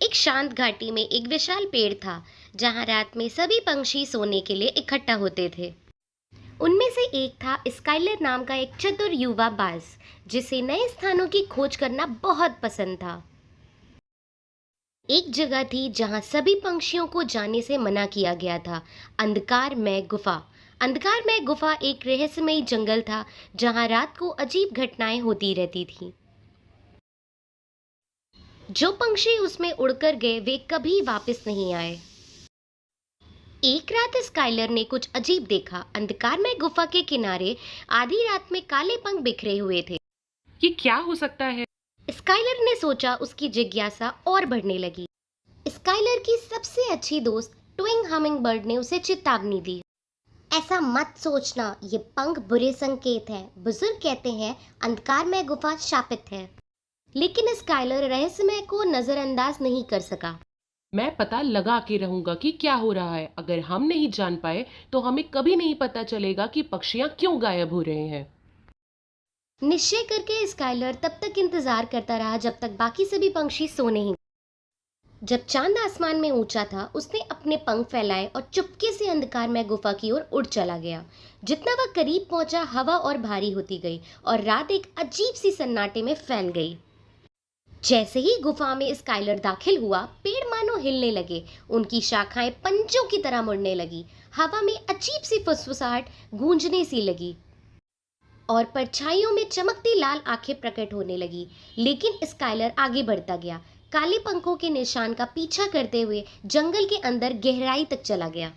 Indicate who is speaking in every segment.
Speaker 1: एक शांत घाटी में एक विशाल पेड़ था जहां रात में सभी पंछी सोने के लिए इकट्ठा होते थे। उनमें से एक था स्काइलर नाम का एक चतुर युवा बाज, जिसे नए स्थानों की खोज करना बहुत पसंद था। एक जगह थी जहां सभी पंछियों को जाने से मना किया गया था। अंधकारमय गुफा। अंधकारमय गुफा एक रहस्यमयी जंगल था जहां रात को अजीब घटनाएं होती रहती थीं। जो पंछी उसमें उड़कर गए वे कभी वापस नहीं आए। एक रात स्काइलर ने कुछ अजीब देखा। अंधकार में गुफा के किनारे आधी रात में काले पंख बिखरे हुए थे।
Speaker 2: ये क्या हो सकता है?
Speaker 1: स्काइलर ने सोचा। उसकी जिज्ञासा और बढ़ने लगी। स्काइलर की सबसे अच्छी दोस्त ट्विंग हमिंग बर्ड ने उसे चेतावनी दी। ऐसा मत सोचना, ये पंख बुरे संकेत है। बुजुर्ग कहते हैं अंधकार में गुफा शापित है। लेकिन स्काइलर रहस्यमय को नजरअंदाज नहीं कर सका।
Speaker 2: मैं पता लगा के रहूंगा कि क्या हो रहा है। अगर हम नहीं जान पाए तो हमें कभी नहीं पता चलेगा कि पक्षियां क्यों गायब हो रहे हैं।
Speaker 1: निश्चय करके स्काइलर तब तक इंतजार करता रहा जब तक बाकी सभी पंछी सो नहीं। जब चांद आसमान में ऊंचा था, उसने अपने पंख फैलाए और चुपके से अंधकार में गुफा की ओर उड़ चला गया। जितना वह करीब पहुंचा, हवा और भारी होती गई और रात एक अजीब सी सन्नाटे में फैल गई। जैसे ही गुफा में स्काइलर दाखिल हुआ, पेड़ मानो हिलने लगे। उनकी शाखाएं पंजों की तरह मुड़ने लगी। हवा में अजीब सी फुसफुसाहट गूंजने सी लगी और परछाइयों में चमकती लाल आंखें प्रकट होने लगी। लेकिन स्काइलर आगे बढ़ता गया, काले पंखों के निशान का पीछा करते हुए जंगल के अंदर गहराई तक चला गया।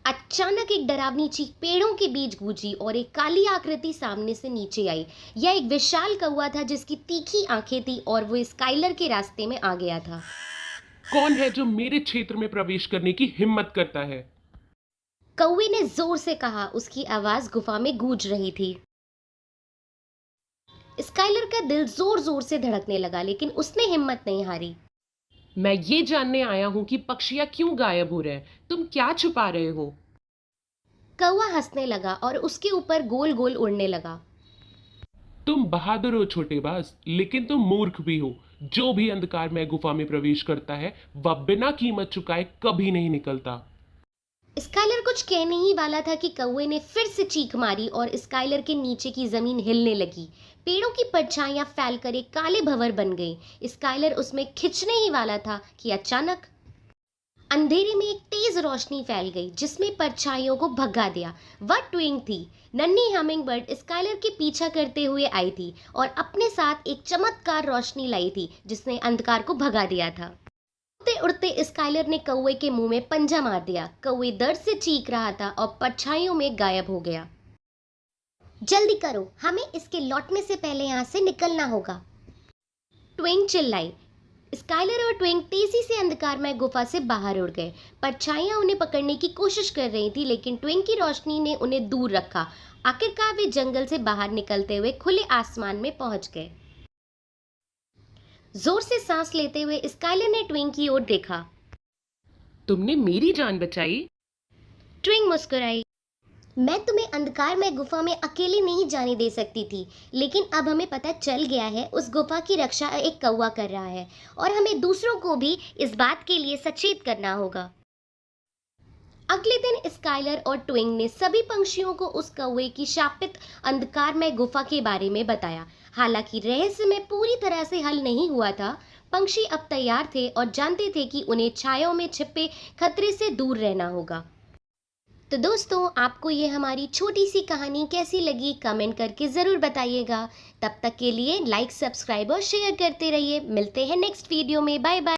Speaker 1: अचानक एक डरावनी चीख पेड़ों के बीच गूंजी और एक काली आकृति सामने से नीचे आई। यह एक विशाल कौवा था जिसकी तीखी आंखें थी और वो स्काइलर के रास्ते में आ गया था।
Speaker 2: कौन है जो मेरे क्षेत्र में प्रवेश करने की हिम्मत करता है?
Speaker 1: कौवे ने जोर से कहा। उसकी आवाज गुफा में गूंज रही थी। स्काइलर का दिल जोर जोर से धड़कने लगा, लेकिन उसने हिम्मत नहीं हारी।
Speaker 2: मैं ये जानने आया हूँ कि पक्षियां क्यों गायब हो रहे हैं। तुम क्या छुपा रहे हो?
Speaker 1: कौवा हंसने लगा और उसके ऊपर गोल गोल उड़ने लगा।
Speaker 2: तुम बहादुर हो छोटे बाज, लेकिन तुम मूर्ख भी हो। जो भी अंधकार में गुफा में प्रवेश करता है वह बिना कीमत चुकाए कभी नहीं निकलता।
Speaker 1: स्काइलर कुछ कहने ही वाला था कि कौवे ने फिर से चीख मारी और स्काइलर के नीचे की जमीन हिलने लगी। पेड़ों की परछाइयां फैलकर एक काले भंवर बन गई। स्काइलर उसमें खिंचने ही वाला था कि अचानक अंधेरे में एक तेज रोशनी फैल गई जिसमें परछाइयों को भगा दिया। वह ट्विंग थी। नन्ही हमिंग बर्ड स्काइलर के पीछा करते हुए आई थी और अपने साथ एक चमत्कार रोशनी लाई थी जिसने अंधकार को भगा दिया था। उड़ते उड़ते स्काइलर ने कौवे के मुंह में पंजा मार दिया। कौवे दर्द से चीख रहा था और परछाइयों में गायब हो गया। जल्दी करो, हमें इसके लौटने से पहले यहाँ से निकलना होगा, ट्विंग चिल्लाई। स्काइलर और ट्विंग तेजी से अंधकार में गुफा से बाहर उड़ गए। परछाइयां उन्हें पकड़ने की कोशिश कर रही थी, लेकिन ट्विंग की रोशनी ने उन्हें दूर रखा। आखिरकार वे जंगल से बाहर निकलते हुए खुले आसमान में पहुंच गए। जोर से सांस लेते हुए स्काइलर ने ट्विंग की ओर देखा।
Speaker 2: तुमने मेरी जान बचाई।
Speaker 1: ट्विंग मुस्कुराई। मैं तुम्हें अंधकार में गुफा में अकेले नहीं जाने दे सकती थी, लेकिन अब हमें पता चल गया है उस गुफा की रक्षा एक कौवा कर रहा है और हमें दूसरों को भी इस बात के लिए सचेत करना होगा। अगले दिन स्काइलर और ट्विंग ने सभी पंछियों को उस कौवे की शापित अंधकार में गुफा के बारे में बताया। हालांकि रहस्य में पूरी तरह से हल नहीं हुआ था, पंछी अब तैयार थे और जानते थे कि उन्हें छायाओं में छिपे खतरे से दूर रहना होगा। तो दोस्तों, आपको ये हमारी छोटी सी कहानी कैसी लगी कमेंट करके ज़रूर बताइएगा। तब तक के लिए लाइक, सब्सक्राइब और शेयर करते रहिए। मिलते हैं नेक्स्ट वीडियो में। Bye bye.